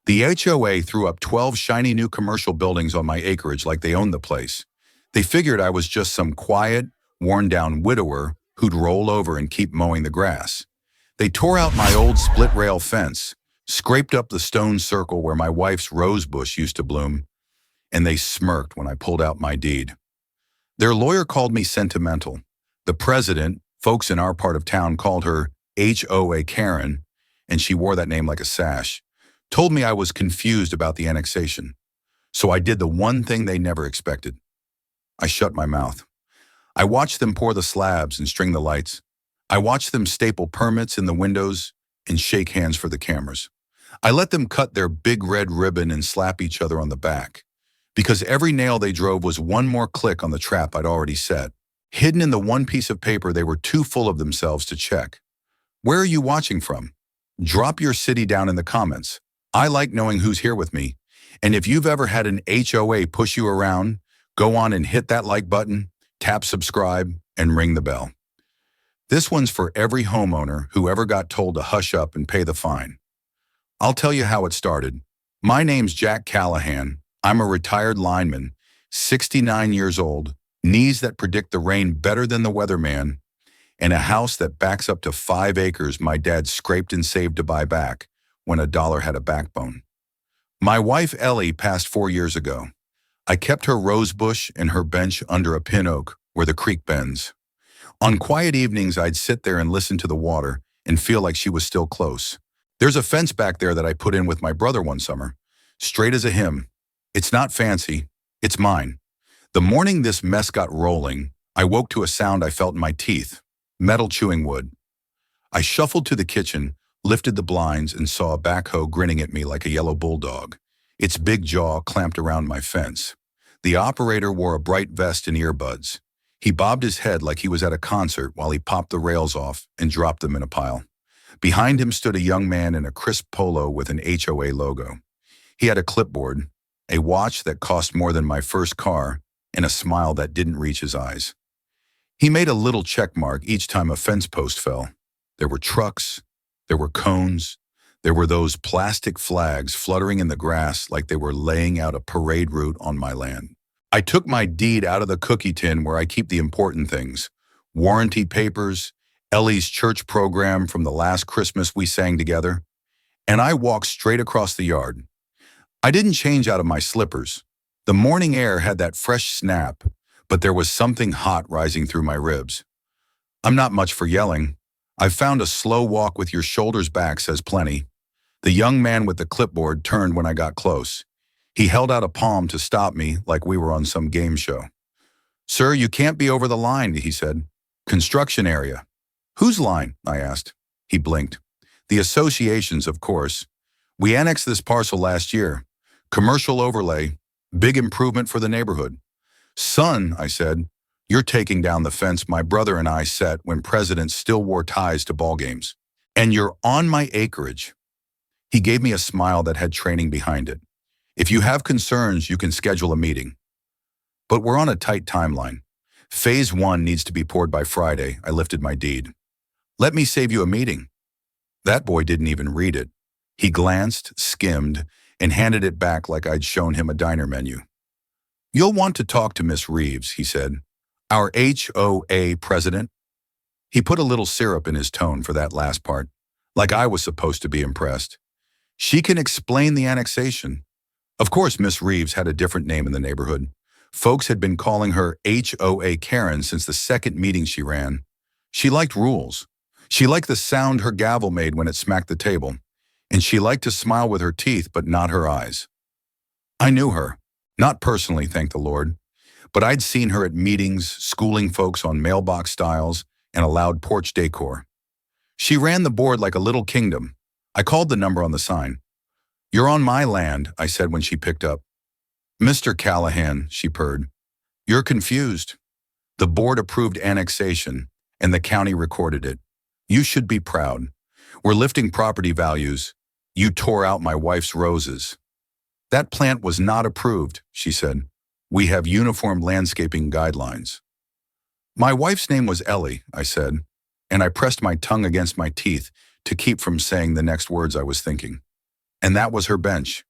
The HOA threw up 12 shiny new commercial buildings on my acreage like they owned the place. They figured I was just some quiet, worn-down widower who'd roll over and keep mowing the grass. They tore out my old split-rail fence, scraped up the stone circle where my wife's rose bush used to bloom, and they smirked when I pulled out my deed. Their lawyer called me sentimental. The president, folks in our part of town called her HOA Karen, and she wore that name like a sash, told me I was confused about the annexation. So I did the one thing they never expected. I shut my mouth. I watched them pour the slabs and string the lights. I watched them staple permits in the windows and shake hands for the cameras. I let them cut their big red ribbon and slap each other on the back, because every nail they drove was one more click on the trap I'd already set, hidden in the one piece of paper they were too full of themselves to check. Where are you watching from? Drop your city down in the comments. I like knowing who's here with me. And if you've ever had an HOA push you around, go on and hit that like button, tap subscribe, and ring the bell. This one's for every homeowner who ever got told to hush up and pay the fine. I'll tell you how it started. My name's Jack Callahan. I'm a retired lineman, 69 years old, knees that predict the rain better than the weatherman, and a house that backs up to 5 acres my dad scraped and saved to buy back when a dollar had a backbone. My wife Ellie passed 4 years ago. I kept her rose bush and her bench under a pin oak where the creek bends. On quiet evenings, I'd sit there and listen to the water and feel like she was still close. There's a fence back there that I put in with my brother one summer, straight as a hymn. It's not fancy, it's mine. The morning this mess got rolling, I woke to a sound I felt in my teeth, metal chewing wood. I shuffled to the kitchen, lifted the blinds, and saw a backhoe grinning at me like a yellow bulldog, its big jaw clamped around my fence. The operator wore a bright vest and earbuds. He bobbed his head like he was at a concert while he popped the rails off and dropped them in a pile. Behind him stood a young man in a crisp polo with an HOA logo. He had a clipboard, a watch that cost more than my first car, and a smile that didn't reach his eyes. He made a little check mark each time a fence post fell. There were trucks, there were cones, there were those plastic flags fluttering in the grass like they were laying out a parade route on my land. I took my deed out of the cookie tin where I keep the important things: warranty papers, Ellie's church program from the last Christmas we sang together, and I walked straight across the yard. I didn't change out of my slippers. The morning air had that fresh snap, but there was something hot rising through my ribs. I'm not much for yelling. I've found a slow walk with your shoulders back says plenty. The young man with the clipboard turned when I got close. He held out a palm to stop me like we were on some game show. "Sir, you can't be over the line," he said. "Construction area." "Whose line?" I asked. He blinked. "The association's, of course. We annexed this parcel last year. Commercial overlay, big improvement for the neighborhood." "Son," I said, "you're taking down the fence my brother and I set when presidents still wore ties to ball games. And you're on my acreage." He gave me a smile that had training behind it. "If you have concerns, you can schedule a meeting." But we're on a tight timeline. Phase 1 needs to be poured by Friday. I lifted my deed. "Let me save you a meeting." That boy didn't even read it. He glanced, skimmed, and handed it back like I'd shown him a diner menu. "You'll want to talk to Miss Reeves," he said. "Our HOA president." He put a little syrup in his tone for that last part, like I was supposed to be impressed. "She can explain the annexation." Of course, Miss Reeves had a different name in the neighborhood. Folks had been calling her HOA Karen since the second meeting she ran. She liked rules. She liked the sound her gavel made when it smacked the table. And she liked to smile with her teeth, but not her eyes. I knew her. Not personally, thank the Lord. But I'd seen her at meetings, schooling folks on mailbox styles and allowed porch decor. She ran the board like a little kingdom. I called the number on the sign. "You're on my land," I said when she picked up. "Mr. Callahan," she purred. "You're confused. The board approved annexation, and the county recorded it. You should be proud. We're lifting property values. You tore out my wife's roses." "That plant was not approved," she said. "We have uniform landscaping guidelines." "My wife's name was Ellie," I said, and I pressed my tongue against my teeth to keep from saying the next words I was thinking. And that was her bench.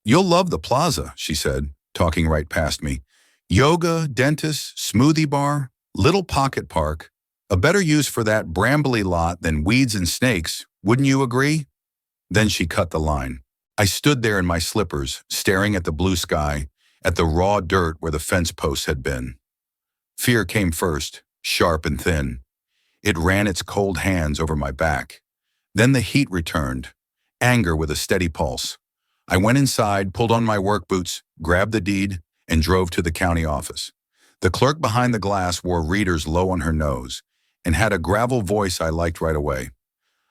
"You'll love the plaza," she said, talking right past me. "Yoga, dentist, smoothie bar, little pocket park. A better use for that brambly lot than weeds and snakes, wouldn't you agree?" Then she cut the line. I stood there in my slippers, staring at the blue sky, at the raw dirt where the fence posts had been. Fear came first, sharp and thin. It ran its cold hands over my back. Then the heat returned, anger with a steady pulse. I went inside, pulled on my work boots, grabbed the deed, and drove to the county office. The clerk behind the glass wore readers low on her nose and had a gravel voice I liked right away.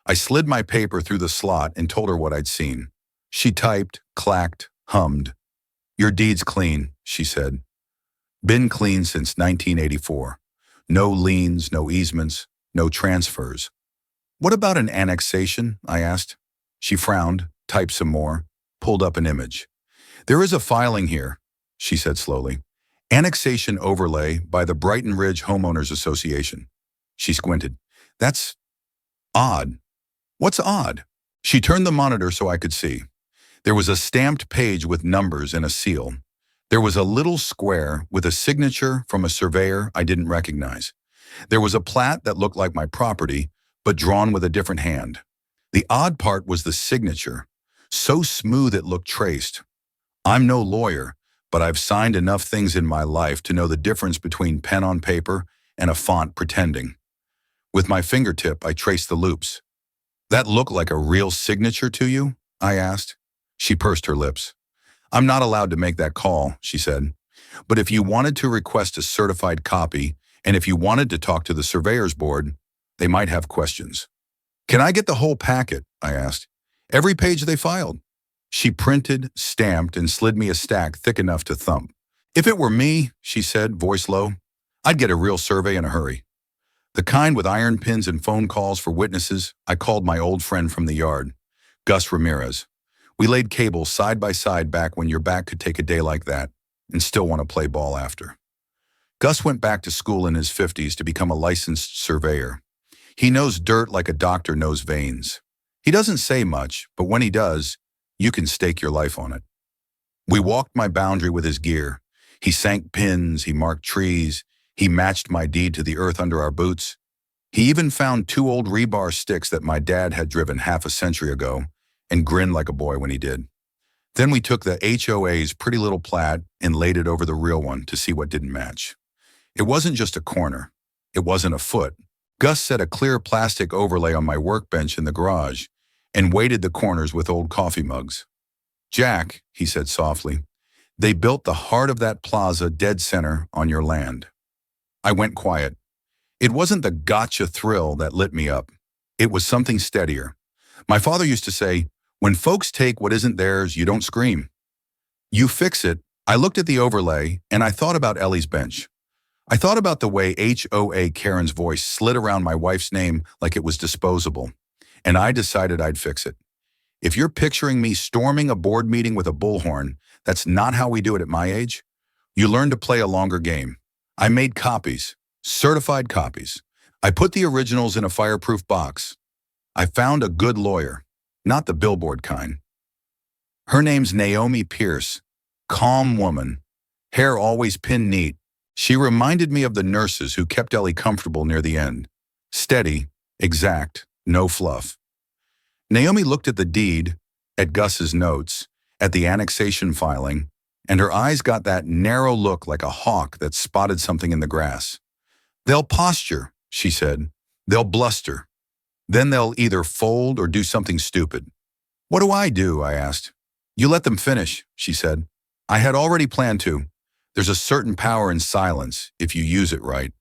I slid my paper through the slot and told her what I'd seen. She typed, clacked, hummed. "Your deed's clean," she said. "Been clean since 1984. No liens, no easements, no transfers." "What about an annexation?" I asked. She frowned, typed some more, pulled up an image. "There is a filing here," she said slowly. "Annexation overlay by the Brighton Ridge Homeowners Association." She squinted. "That's odd." "What's odd?" She turned the monitor so I could see. There was a stamped page with numbers and a seal. There was a little square with a signature from a surveyor I didn't recognize. There was a plat that looked like my property, but drawn with a different hand. The odd part was the signature, so smooth it looked traced. I'm no lawyer, but I've signed enough things in my life to know the difference between pen on paper and a font pretending. With my fingertip, I traced the loops. "That looked like a real signature to you?" I asked. She pursed her lips. "I'm not allowed to make that call," she said. "But if you wanted to request a certified copy, and if you wanted to talk to the surveyor's board, they might have questions." "Can I get the whole packet?" I asked. "Every page they filed." She printed, stamped, and slid me a stack thick enough to thump. "If it were me," she said, voice low, "I'd get a real survey in a hurry. The kind with iron pins and phone calls for witnesses." I called my old friend from the yard, Gus Ramirez. We laid cables side by side back when your back could take a day like that and still want to play ball after. Gus went back to school in his 50s to become a licensed surveyor. He knows dirt like a doctor knows veins. He doesn't say much, but when he does, you can stake your life on it. We walked my boundary with his gear. He sank pins, he marked trees, he matched my deed to the earth under our boots. He even found 2 old rebar sticks that my dad had driven half a century ago and grinned like a boy when he did. Then we took the HOA's pretty little plat and laid it over the real one to see what didn't match. It wasn't just a corner. It wasn't a foot. Gus set a clear plastic overlay on my workbench in the garage and weighted the corners with old coffee mugs. "Jack," he said softly, "they built the heart of that plaza dead center on your land." I went quiet. It wasn't the gotcha thrill that lit me up. It was something steadier. My father used to say, "When folks take what isn't theirs, you don't scream. You fix it." I looked at the overlay and I thought about Ellie's bench. I thought about the way HOA Karen's voice slid around my wife's name like it was disposable. And I decided I'd fix it. If you're picturing me storming a board meeting with a bullhorn, that's not how we do it at my age. You learn to play a longer game. I made copies, certified copies. I put the originals in a fireproof box. I found a good lawyer, not the billboard kind. Her name's Naomi Pierce, calm woman, hair always pinned neat. She reminded me of the nurses who kept Ellie comfortable near the end. Steady, exact, no fluff. Naomi looked at the deed, at Gus's notes, at the annexation filing, and her eyes got that narrow look like a hawk that spotted something in the grass. "They'll posture," she said. "They'll bluster. Then they'll either fold or do something stupid." "What do I do?" I asked. "You let them finish," she said. "I had already planned to. There's a certain power in silence if you use it right."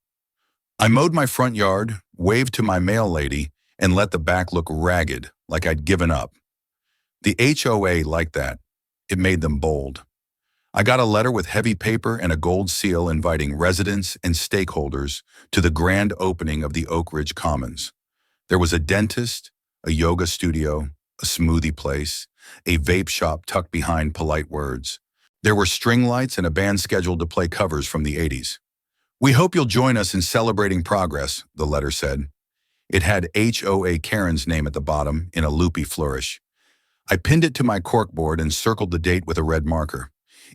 I mowed my front yard, waved to my mail lady, and let the back look ragged, like I'd given up. The HOA liked that. It made them bold. I got a letter with heavy paper and a gold seal inviting residents and stakeholders to the grand opening of the Oak Ridge Commons. There was a dentist, a yoga studio, a smoothie place, a vape shop tucked behind polite words. There were string lights and a band scheduled to play covers from the 80s. "We hope you'll join us in celebrating progress," the letter said. It had HOA Karen's name at the bottom in a loopy flourish. I pinned it to my corkboard and circled the date with a red marker.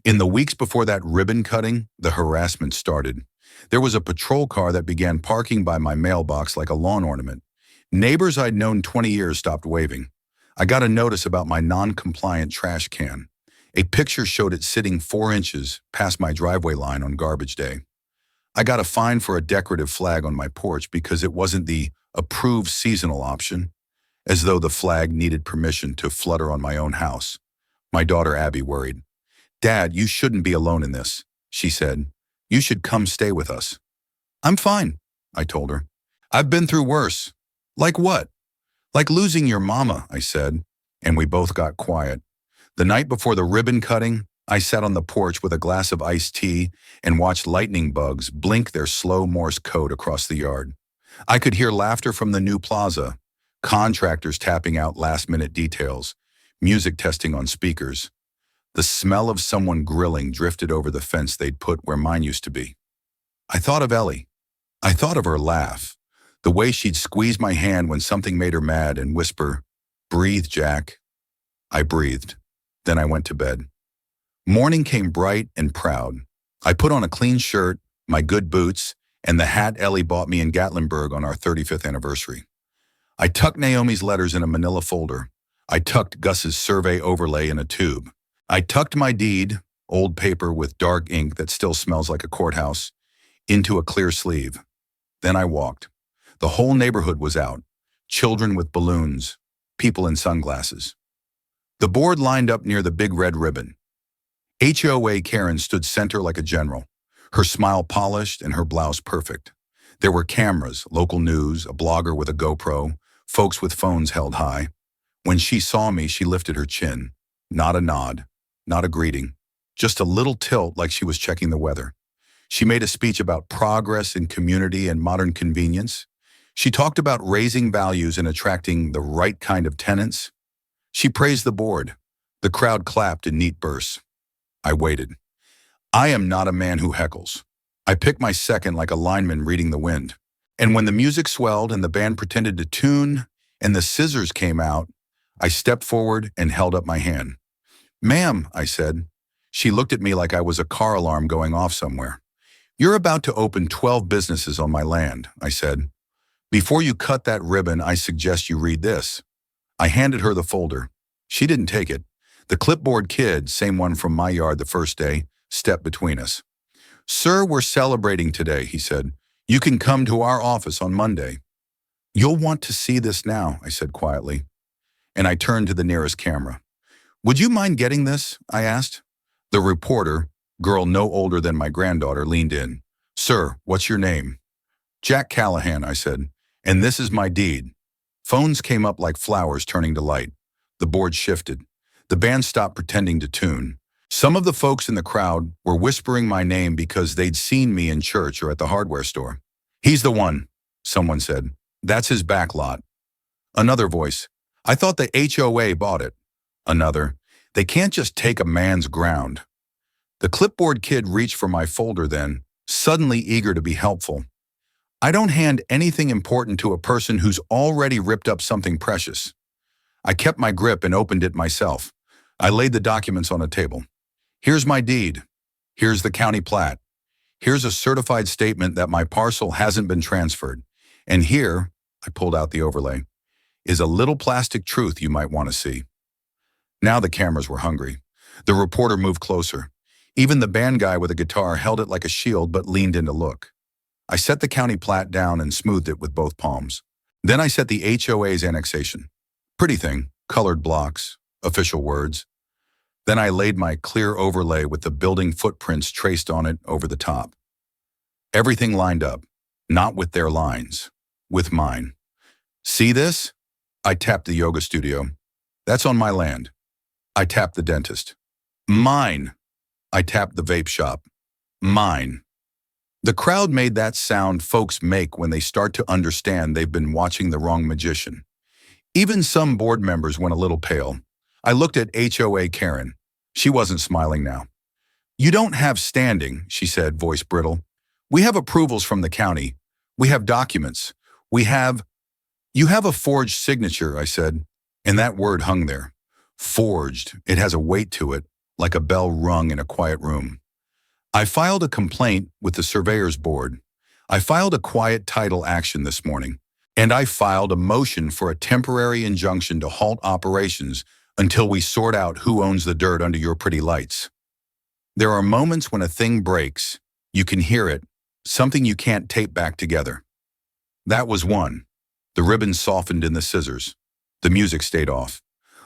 In the weeks before that ribbon cutting, the harassment started. There was a patrol car that began parking by my mailbox like a lawn ornament. Neighbors I'd known 20 years stopped waving. I got a notice about my non-compliant trash can. A picture showed it sitting 4 inches past my driveway line on garbage day. I got a fine for a decorative flag on my porch because it wasn't the approved seasonal option, as though the flag needed permission to flutter on my own house. My daughter Abby worried. "Dad, you shouldn't be alone in this," she said. "You should come stay with us." "I'm fine," I told her. "I've been through worse." "Like what?" "Like losing your mama," I said, and we both got quiet. The night before the ribbon cutting, I sat on the porch with a glass of iced tea and watched lightning bugs blink their slow Morse code across the yard. I could hear laughter from the new plaza, contractors tapping out last-minute details, music testing on speakers. The smell of someone grilling drifted over the fence they'd put where mine used to be. I thought of Ellie. I thought of her laugh, the way she'd squeeze my hand when something made her mad and whisper, "Breathe, Jack." I breathed. Then I went to bed. Morning came bright and proud. I put on a clean shirt, my good boots, and the hat Ellie bought me in Gatlinburg on our 35th anniversary. I tucked Naomi's letters in a manila folder. I tucked Gus's survey overlay in a tube. I tucked my deed, old paper with dark ink that still smells like a courthouse, into a clear sleeve. Then I walked. The whole neighborhood was out. Children with balloons, people in sunglasses. The board lined up near the big red ribbon. HOA Karen stood center like a general, her smile polished and her blouse perfect. There were cameras, local news, a blogger with a GoPro, folks with phones held high. When she saw me, she lifted her chin. Not a nod, not a greeting, just a little tilt like she was checking the weather. She made a speech about progress in community and modern convenience. She talked about raising values and attracting the right kind of tenants. She praised the board. The crowd clapped in neat bursts. I waited. I am not a man who heckles. I picked my second like a lineman reading the wind. And when the music swelled and the band pretended to tune and the scissors came out, I stepped forward and held up my hand. "Ma'am," I said. She looked at me like I was a car alarm going off somewhere. "You're about to open 12 businesses on my land," I said. "Before you cut that ribbon, I suggest you read this." I handed her the folder. She didn't take it. The clipboard kid, same one from my yard the first day, stepped between us. "Sir, we're celebrating today," he said. "You can come to our office on Monday." "You'll want to see this now," I said quietly. And I turned to the nearest camera. "Would you mind getting this?" I asked. The reporter, girl no older than my granddaughter, leaned in. "Sir, what's your name?" "Jack Callahan," I said. "And this is my deed." Phones came up like flowers turning to light. The board shifted. The band stopped pretending to tune. Some of the folks in the crowd were whispering my name because they'd seen me in church or at the hardware store. "He's the one," someone said. "That's his back lot." Another voice. "I thought the HOA bought it." Another. "They can't just take a man's ground." The clipboard kid reached for my folder then, suddenly eager to be helpful. I don't hand anything important to a person who's already ripped up something precious. I kept my grip and opened it myself. I laid the documents on a table. "Here's my deed. Here's the county plat. Here's a certified statement that my parcel hasn't been transferred. And here," I pulled out the overlay, "is a little plastic truth you might want to see." Now the cameras were hungry. The reporter moved closer. Even the band guy with a guitar held it like a shield but leaned in to look. I set the county plat down and smoothed it with both palms. Then I set the HOA's annexation. Pretty thing, colored blocks, official words. Then I laid my clear overlay with the building footprints traced on it over the top. Everything lined up, not with their lines, with mine. "See this?" I tapped the yoga studio. "That's on my land." I tapped the dentist. "Mine." I tapped the vape shop. "Mine." The crowd made that sound folks make when they start to understand they've been watching the wrong magician. Even some board members went a little pale. I looked at HOA Karen. She wasn't smiling now. "You don't have standing," she said, voice brittle. "We have approvals from the county. We have documents. We have—" "You have a forged signature," I said, and that word hung there. Forged, it has a weight to it, like a bell rung in a quiet room. I filed a complaint with the surveyor's board. I filed a quiet title action this morning. And I filed a motion for a temporary injunction to halt operations until we sort out who owns the dirt under your pretty lights. There are moments when a thing breaks. You can hear it, something you can't tape back together. That was one. The ribbon softened in the scissors. The music stayed off.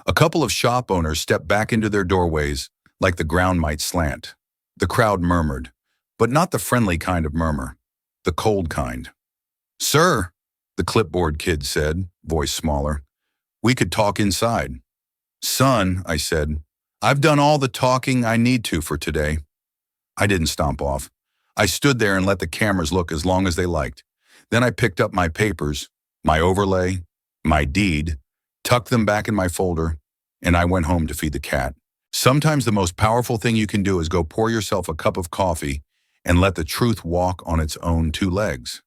A couple of shop owners stepped back into their doorways like the ground might slant. The crowd murmured, but not the friendly kind of murmur, the cold kind. "Sir," the clipboard kid said, voice smaller, "we could talk inside." "Son," I said, "I've done all the talking I need to for today." I didn't stomp off. I stood there and let the cameras look as long as they liked. Then I picked up my papers, my overlay, my deed, tucked them back in my folder, and I went home to feed the cat. Sometimes the most powerful thing you can do is go pour yourself a cup of coffee and let the truth walk on its own two legs.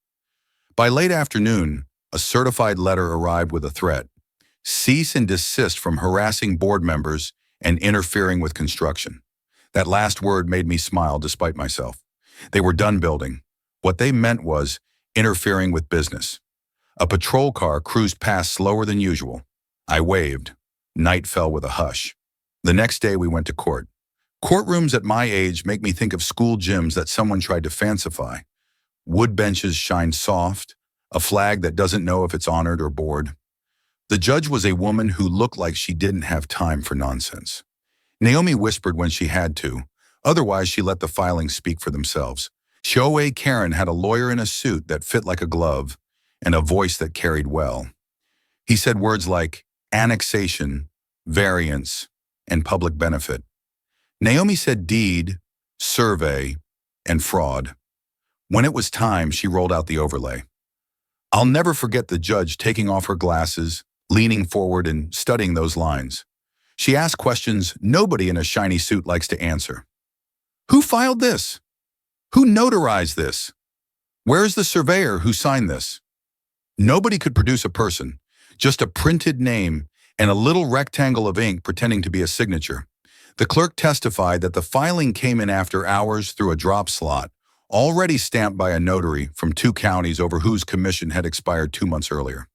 By late afternoon, a certified letter arrived with a threat: cease and desist from harassing board members and interfering with construction. That last word made me smile despite myself. They were done building. What they meant was interfering with business. A patrol car cruised past slower than usual. I waved. Night fell with a hush. The next day we went to court. Courtrooms at my age make me think of school gyms that someone tried to fancify. Wood benches shine soft, a flag that doesn't know if it's honored or bored. The judge was a woman who looked like she didn't have time for nonsense. Naomi whispered when she had to. Otherwise, she let the filings speak for themselves. HOA Karen had a lawyer in a suit that fit like a glove and a voice that carried well. He said words like annexation, variance, and public benefit. Naomi said deed, survey, and fraud. When it was time, she rolled out the overlay. I'll never forget the judge taking off her glasses, leaning forward and studying those lines. She asked questions nobody in a shiny suit likes to answer. Who filed this? Who notarized this? Where's the surveyor who signed this? Nobody could produce a person, just a printed name and a little rectangle of ink pretending to be a signature. The clerk testified that the filing came in after hours through a drop slot, already stamped by a notary from 2 counties over whose commission had expired 2 months earlier.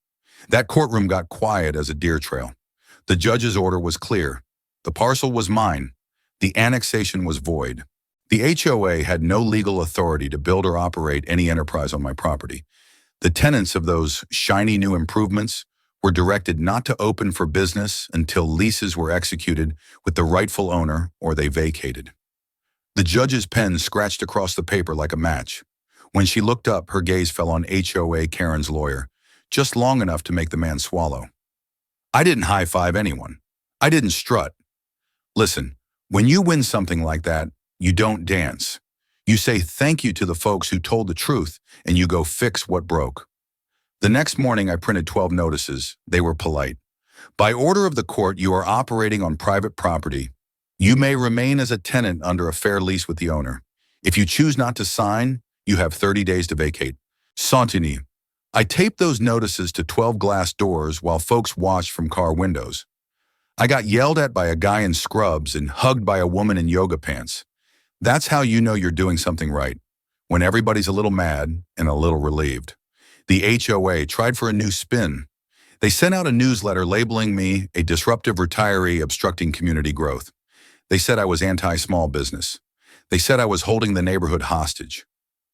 That courtroom got quiet as a deer trail. The judge's order was clear. The parcel was mine. The annexation was void. The HOA had no legal authority to build or operate any enterprise on my property. The tenants of those shiny new improvements were directed not to open for business until leases were executed with the rightful owner or they vacated. The judge's pen scratched across the paper like a match. When she looked up, her gaze fell on HOA Karen's lawyer, just long enough to make the man swallow. I didn't high-five anyone. I didn't strut. Listen, when you win something like that, you don't dance. You say thank you to the folks who told the truth, and you go fix what broke. The next morning, I printed 12 notices. They were polite. By order of the court, you are operating on private property. You may remain as a tenant under a fair lease with the owner. If you choose not to sign, you have 30 days to vacate. Santini. I taped those notices to 12 glass doors while folks watched from car windows. I got yelled at by a guy in scrubs and hugged by a woman in yoga pants. That's how you know you're doing something right, when everybody's a little mad and a little relieved. The HOA tried for a new spin. They sent out a newsletter labeling me a disruptive retiree obstructing community growth. They said I was anti-small business. They said I was holding the neighborhood hostage.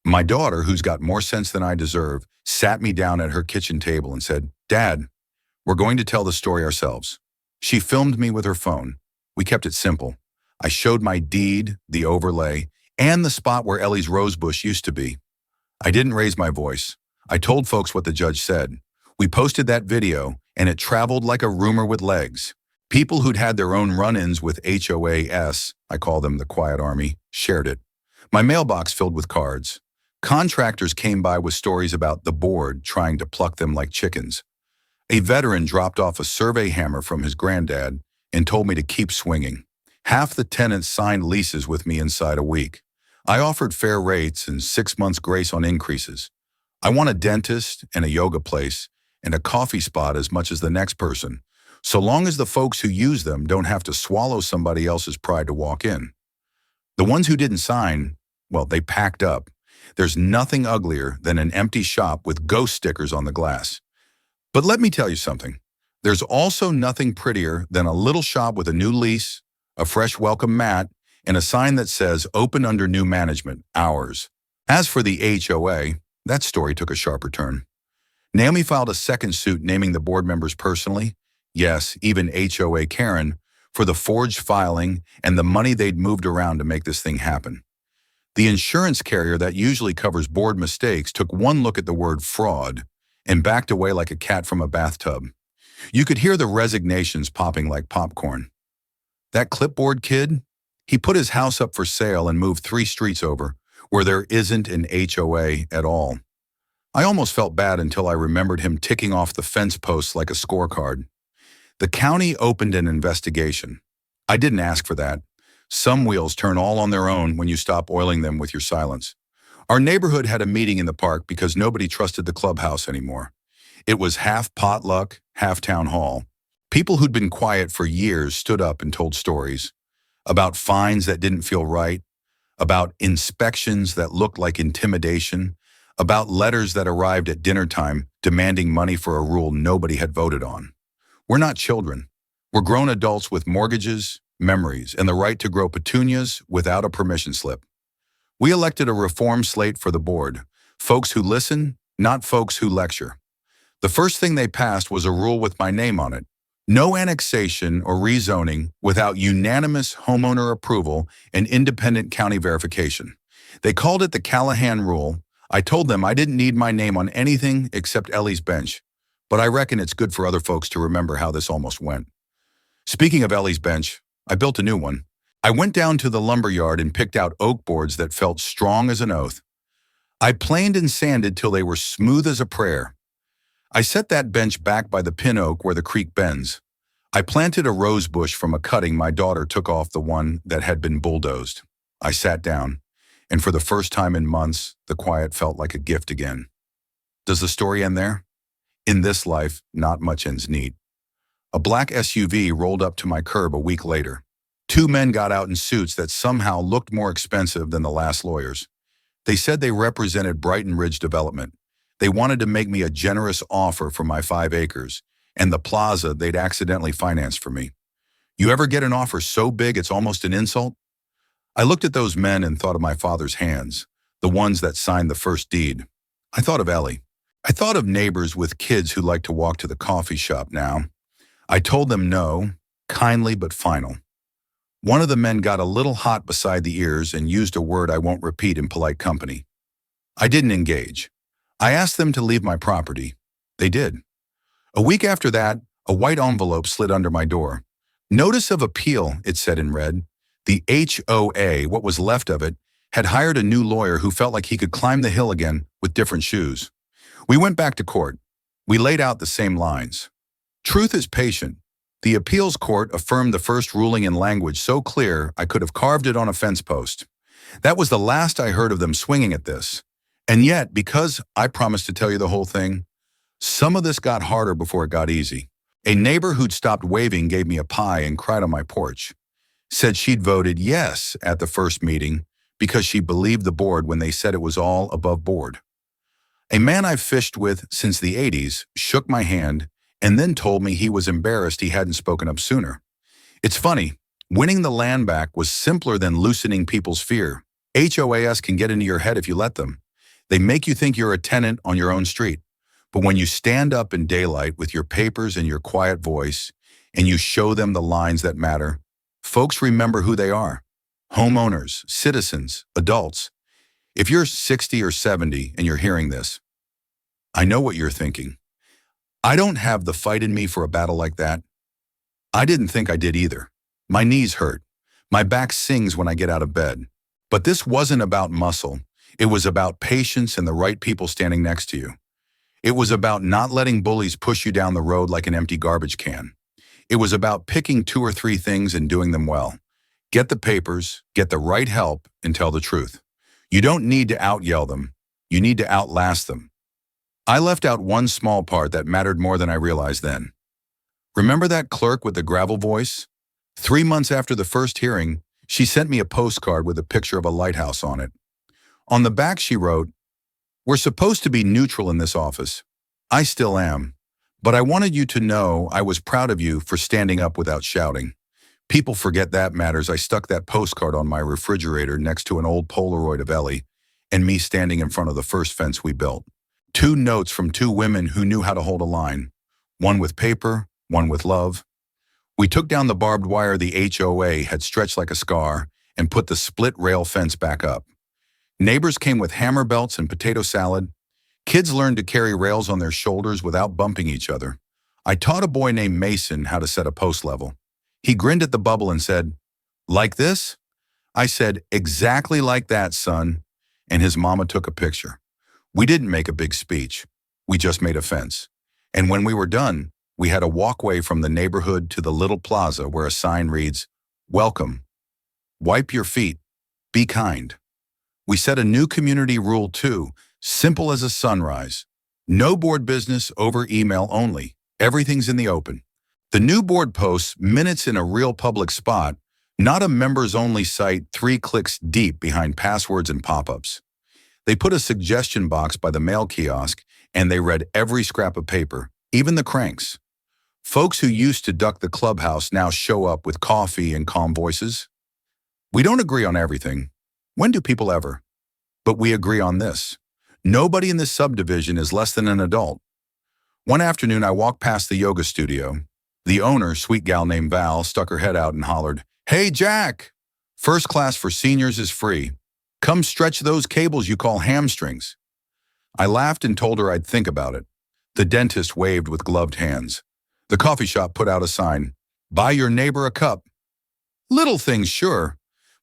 My daughter, who's got more sense than I deserve, sat me down at her kitchen table and said, "Dad, we're going to tell the story ourselves." She filmed me with her phone. We kept it simple. I showed my deed, the overlay, and the spot where Ellie's rosebush used to be. I didn't raise my voice. I told folks what the judge said. We posted that video, and it traveled like a rumor with legs. People who'd had their own run-ins with HOAS, I call them the Quiet Army, shared it. My mailbox filled with cards. Contractors came by with stories about the board trying to pluck them like chickens. A veteran dropped off a survey hammer from his granddad and told me to keep swinging. Half the tenants signed leases with me inside a week. I offered fair rates and 6 months grace on increases. I want a dentist and a yoga place and a coffee spot as much as the next person. so long as the folks who use them don't have to swallow somebody else's pride to walk in. The ones who didn't sign, well, they packed up. There's nothing uglier than an empty shop with ghost stickers on the glass. But let me tell you something. There's also nothing prettier than a little shop with a new lease, a fresh welcome mat, and a sign that says open under new management, hours. As for the HOA, that story took a sharper turn. Naomi filed a second suit naming the board members personally, yes, even HOA Karen, for the forged filing and the money they'd moved around to make this thing happen. The insurance carrier that usually covers board mistakes took one look at the word fraud and backed away like a cat from a bathtub. You could hear the resignations popping like popcorn. That clipboard kid, he put his house up for sale and moved 3 streets over, where there isn't an HOA at all. I almost felt bad until I remembered him ticking off the fence posts like a scorecard. The county opened an investigation. I didn't ask for that. Some wheels turn all on their own when you stop oiling them with your silence. Our neighborhood had a meeting in the park because nobody trusted the clubhouse anymore. It was half potluck, half town hall. People who'd been quiet for years stood up and told stories about fines that didn't feel right, about inspections that looked like intimidation, about letters that arrived at dinner time demanding money for a rule nobody had voted on. We're not children. We're grown adults with mortgages, memories, and the right to grow petunias without a permission slip. We elected a reform slate for the board, folks who listen, not folks who lecture. The first thing they passed was a rule with my name on it. No annexation or rezoning without unanimous homeowner approval and independent county verification. They called it the Callahan Rule. I told them I didn't need my name on anything except Ellie's bench, but I reckon it's good for other folks to remember how this almost went. Speaking of Ellie's bench, I built a new one. I went down to the lumber yard and picked out oak boards that felt strong as an oath. I planed and sanded till they were smooth as a prayer. I set that bench back by the pin oak where the creek bends. I planted a rose bush from a cutting my daughter took off the one that had been bulldozed. I sat down, and for the first time in months, the quiet felt like a gift again. Does the story end there? In this life, not much ends neat. A black SUV rolled up to my curb a week later. 2 men got out in suits that somehow looked more expensive than the last lawyers. They said they represented Brighton Ridge Development. They wanted to make me a generous offer for my 5 acres and the plaza they'd accidentally financed for me. You ever get an offer so big it's almost an insult? I looked at those men and thought of my father's hands, the ones that signed the first deed. I thought of Ellie. I thought of neighbors with kids who like to walk to the coffee shop now. I told them no, kindly but final. One of the men got a little hot beside the ears and used a word I won't repeat in polite company. I didn't engage. I asked them to leave my property. They did. A week after that, a white envelope slid under my door. Notice of appeal, it said in red. The HOA, what was left of it, had hired a new lawyer who felt like he could climb the hill again with different shoes. We went back to court. We laid out the same lines. Truth is patient. The appeals court affirmed the first ruling in language so clear I could have carved it on a fence post. That was the last I heard of them swinging at this. And yet, because I promised to tell you the whole thing, some of this got harder before it got easy. A neighbor who'd stopped waving gave me a pie and cried on my porch. Said she'd voted yes at the first meeting because she believed the board when they said it was all above board. A man I've fished with since the 80s shook my hand and then told me he was embarrassed he hadn't spoken up sooner. It's funny, winning the land back was simpler than loosening people's fear. HOAs can get into your head if you let them. They make you think you're a tenant on your own street. But when you stand up in daylight with your papers and your quiet voice, and you show them the lines that matter, folks remember who they are. Homeowners, citizens, adults. If you're 60 or 70 and you're hearing this, I know what you're thinking. I don't have the fight in me for a battle like that. I didn't think I did either. My knees hurt. My back sings when I get out of bed. But this wasn't about muscle. It was about patience and the right people standing next to you. It was about not letting bullies push you down the road like an empty garbage can. It was about picking 2 or 3 things and doing them well. Get the papers, get the right help, and tell the truth. You don't need to out-yell them. You need to outlast them. I left out one small part that mattered more than I realized then. Remember that clerk with the gravel voice? 3 months after the first hearing, she sent me a postcard with a picture of a lighthouse on it. On the back she wrote, "We're supposed to be neutral in this office. I still am. But I wanted you to know I was proud of you for standing up without shouting." People forget that matters. I stuck that postcard on my refrigerator next to an old Polaroid of Ellie and me standing in front of the first fence we built. 2 notes from 2 women who knew how to hold a line. One with paper, one with love. We took down the barbed wire the HOA had stretched like a scar and put the split rail fence back up. Neighbors came with hammer belts and potato salad. Kids learned to carry rails on their shoulders without bumping each other. I taught a boy named Mason how to set a post level. He grinned at the bubble and said, "Like this?" I said, "Exactly like that, son." And his mama took a picture. We didn't make a big speech. We just made a fence. And when we were done, we had a walkway from the neighborhood to the little plaza where a sign reads, "Welcome. Wipe your feet. Be kind." We set a new community rule too, simple as a sunrise. No board business over email only. Everything's in the open. The new board posts minutes in a real public spot, not a members-only site 3 clicks deep behind passwords and pop-ups. They put a suggestion box by the mail kiosk, and they read every scrap of paper, even the cranks. Folks who used to duck the clubhouse now show up with coffee and calm voices. We don't agree on everything. When do people ever? But we agree on this. Nobody in this subdivision is less than an adult. One afternoon, I walked past the yoga studio. The owner, sweet gal named Val, stuck her head out and hollered, "Hey, Jack! First class for seniors is free. Come stretch those cables you call hamstrings." I laughed and told her I'd think about it. The dentist waved with gloved hands. The coffee shop put out a sign, "Buy your neighbor a cup." Little things, sure.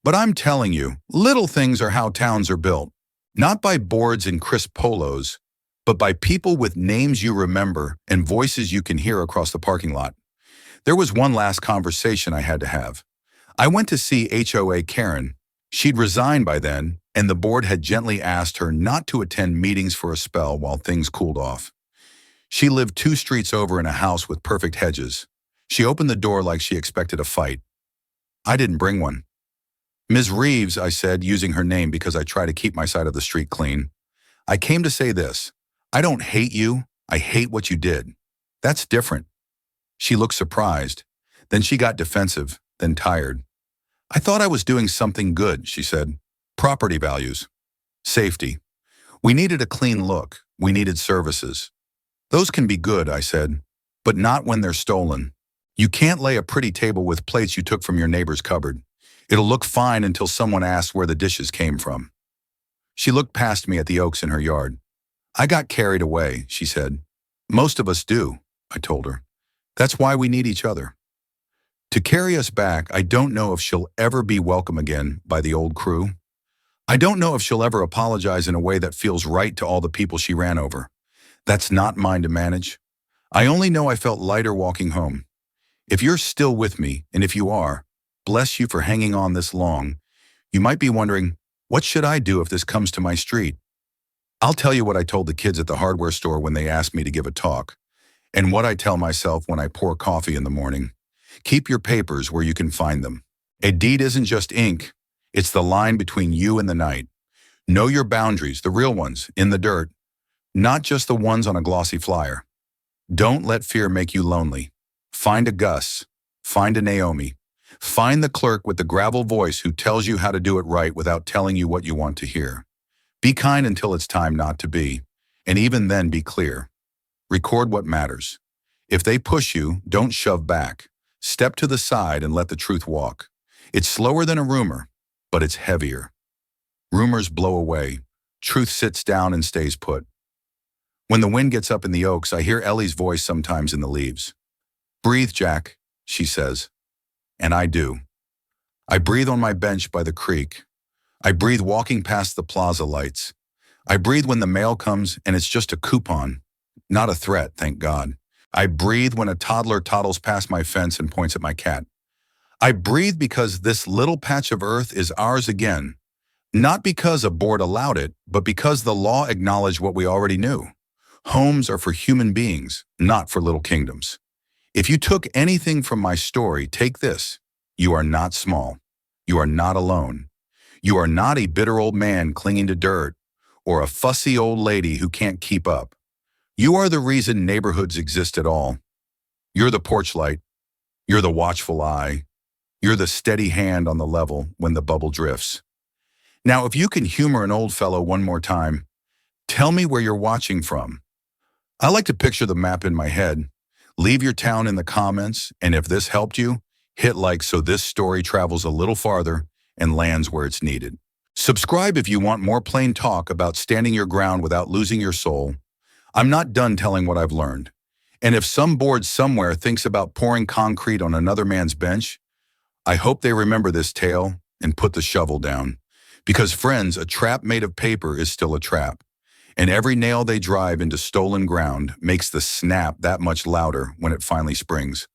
But I'm telling you, little things are how towns are built. Not by boards and crisp polos, but by people with names you remember and voices you can hear across the parking lot. There was one last conversation I had to have. I went to see HOA Karen. She'd resigned by then, and the board had gently asked her not to attend meetings for a spell while things cooled off. She lived 2 streets over in a house with perfect hedges. She opened the door like she expected a fight. I didn't bring one. "Ms. Reeves," I said, using her name because I try to keep my side of the street clean, "I came to say this. I don't hate you. I hate what you did. That's different." She looked surprised. Then she got defensive, then tired. "I thought I was doing something good," she said. "Property values. Safety. We needed a clean look. We needed services." "Those can be good," I said, "but not when they're stolen. You can't lay a pretty table with plates you took from your neighbor's cupboard. It'll look fine until someone asks where the dishes came from." She looked past me at the oaks in her yard. "I got carried away," she said. "Most of us do," I told her. "That's why we need each other. To carry us back, I don't know if she'll ever be welcome again by the old crew. I don't know if she'll ever apologize in a way that feels right to all the people she ran over. That's not mine to manage. I only know I felt lighter walking home. If you're still with me, and if you are, bless you for hanging on this long. You might be wondering, what should I do if this comes to my street? I'll tell you what I told the kids at the hardware store when they asked me to give a talk, and what I tell myself when I pour coffee in the morning. Keep your papers where you can find them. A deed isn't just ink. It's the line between you and the night. Know your boundaries, the real ones, in the dirt, not just the ones on a glossy flyer. Don't let fear make you lonely. Find a Gus. Find a Naomi. Find the clerk with the gravel voice who tells you how to do it right without telling you what you want to hear. Be kind until it's time not to be, and even then be clear. Record what matters. If they push you, don't shove back. Step to the side and let the truth walk. It's slower than a rumor, but it's heavier. Rumors blow away. Truth sits down and stays put. When the wind gets up in the oaks, I hear Ellie's voice sometimes in the leaves. "Breathe, Jack," she says. And I do. I breathe on my bench by the creek. I breathe walking past the plaza lights. I breathe when the mail comes and it's just a coupon, not a threat, thank God. I breathe when a toddler toddles past my fence and points at my cat. I breathe because this little patch of earth is ours again, not because a board allowed it, but because the law acknowledged what we already knew. Homes are for human beings, not for little kingdoms. If you took anything from my story, take this. You are not small. You are not alone. You are not a bitter old man clinging to dirt or a fussy old lady who can't keep up. You are the reason neighborhoods exist at all. You're the porch light. You're the watchful eye. You're the steady hand on the level when the bubble drifts. Now, if you can humor an old fellow one more time, tell me where you're watching from. I like to picture the map in my head. Leave your town in the comments, and if this helped you, hit like so this story travels a little farther and lands where it's needed. Subscribe if you want more plain talk about standing your ground without losing your soul. I'm not done telling what I've learned. And if some board somewhere thinks about pouring concrete on another man's bench, I hope they remember this tale and put the shovel down. Because friends, a trap made of paper is still a trap. And every nail they drive into stolen ground makes the snap that much louder when it finally springs.